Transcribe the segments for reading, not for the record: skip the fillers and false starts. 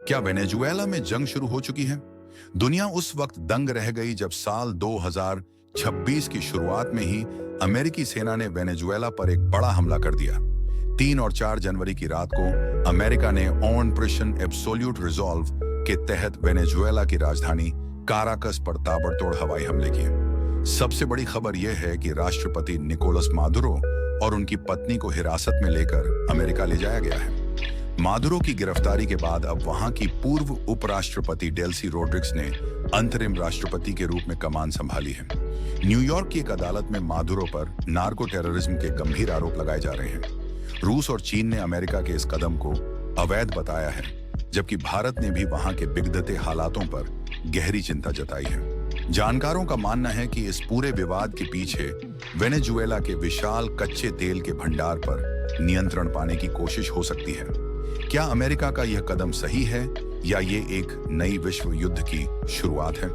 क्या वेनेजुएला में जंग शुरू हो चुकी है? दुनिया उस वक्त दंग रह गई जब साल 2026 की शुरुआत में ही अमेरिकी सेना ने वेनेजुएला पर एक बड़ा हमला कर दिया। 3 और 4 जनवरी की रात को अमेरिका ने ऑपरेशन एब्सोल्यूट रिजॉल्व के तहत वेनेजुएला की राजधानी काराकस पर ताबड़तोड़ हवाई हमले किए। सबसे बड़ी खबर यह है कि राष्ट्रपति निकोलस मादुरो और उनकी पत्नी को हिरासत में लेकर अमेरिका ले जाया गया है। मादुरो की गिरफ्तारी के बाद अब वहां की पूर्व उपराष्ट्रपति डेल्सी रोड्रिग्स ने अंतरिम राष्ट्रपति के रूप में कमान संभाली है। न्यूयॉर्क की एक अदालत में मादुरो पर नार्को टेररिज्म के गंभीर आरोप लगाए जा रहे हैं। रूस और चीन ने अमेरिका के इस कदम को अवैध बताया है, जबकि भारत ने भी वहां के बिगड़ते हालातों पर गहरी चिंता जताई है। जानकारों का मानना है कि इस पूरे विवाद के पीछे वेनेजुएला के विशाल कच्चे तेल के भंडार पर नियंत्रण पाने की कोशिश हो सकती है। क्या अमेरिका का यह कदम सही है या ये एक नई विश्व युद्ध की शुरुआत है?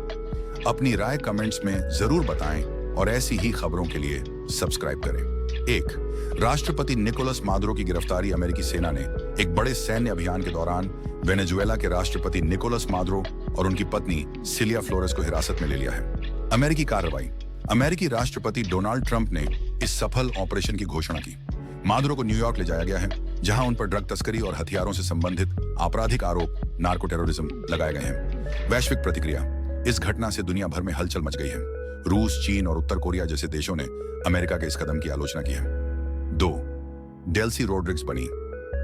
अपनी राय कमेंट्स में जरूर बताएं और ऐसी ही खबरों के लिए सब्सक्राइब करें। 1. राष्ट्रपति निकोलस मादुरो की गिरफ्तारी। अमेरिकी सेना ने एक बड़े सैन्य अभियान के दौरान वेनेजुएला के राष्ट्रपति निकोलस मादुरो और उनकी पत्नी सिलिया फ्लोरेस को हिरासत में ले लिया है। अमेरिकी कार्रवाई। अमेरिकी राष्ट्रपति डोनाल्ड ट्रंप ने इस सफल ऑपरेशन की घोषणा की। मादुरो को न्यूयॉर्क ले जाया गया है, जहां उन पर ड्रग तस्करी और हथियारों से संबंधित आपराधिक आरोप नार्को टेररिज्म लगाए गए हैं। वैश्विक प्रतिक्रिया। इस घटना से दुनिया भर में हलचल मच गई है। रूस, चीन और उत्तर कोरिया जैसे देशों ने अमेरिका के इस कदम की आलोचना की है। 2. डेल्सी रोड्रिग्स बनी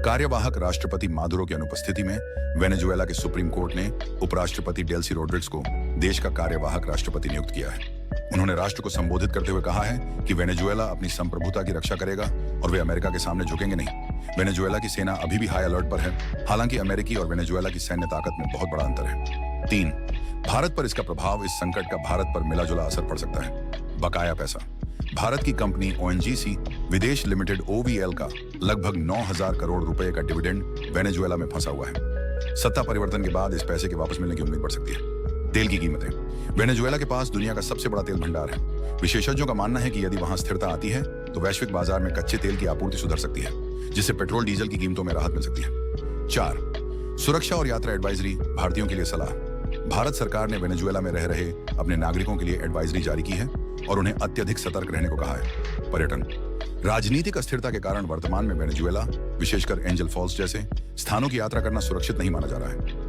कार्यवाहक राष्ट्रपति। मादुरो की अनुपस्थिति में वेनेजुएला के सुप्रीम कोर्ट ने उपराष्ट्रपति डेल्सी रोड्रिग्स को देश का कार्यवाहक राष्ट्रपति नियुक्त किया है। उन्होंने राष्ट्र को संबोधित करते हुए कहा है कि वेनेजुएला अपनी संप्रभुता की रक्षा करेगा और वे अमेरिका के सामने झुकेंगे नहीं। वेनेजुएला की सेना अभी भी हाई अलर्ट पर है, हालांकि अमेरिकी और वेनेजुएला की सैन्य ताकत में बहुत बड़ा अंतर है। 3. भारत पर इसका प्रभाव। इस संकट का भारत पर मिलाजुला असर पड़ सकता है। बकाया पैसा। भारत की कंपनी ONGC विदेश लिमिटेड OVL का लगभग 9,000 करोड़ रुपए का डिविडेंड वेनेजुएला में फंसा हुआ है। सत्ता परिवर्तन के बाद इस पैसे के वापस मिलने की उम्मीद बढ़ सकती है। तेल की कीमतें। वेनेजुएला के पास दुनिया का सबसे बड़ा तेल भंडार है। विशेषज्ञों का मानना है कि यदि वहां स्थिरता आती है तो वैश्विक बाजार में कच्चे तेल की आपूर्ति सुधर सकती है, जिससे पेट्रोल डीजल की कीमतों में राहत मिल सकती है। 4. सुरक्षा और यात्रा एडवाइजरी। भारतीयों के लिए सलाह। भारत सरकार ने वेनेजुएला में रह रहे अपने नागरिकों के लिए एडवाइजरी जारी की है और उन्हें अत्यधिक सतर्क रहने को कहा है। पर्यटन। राजनीतिक अस्थिरता के कारण वर्तमान में वेनेजुएला, विशेषकर एंजल फॉल्स जैसे स्थानों की यात्रा करना सुरक्षित नहीं माना जा रहा है।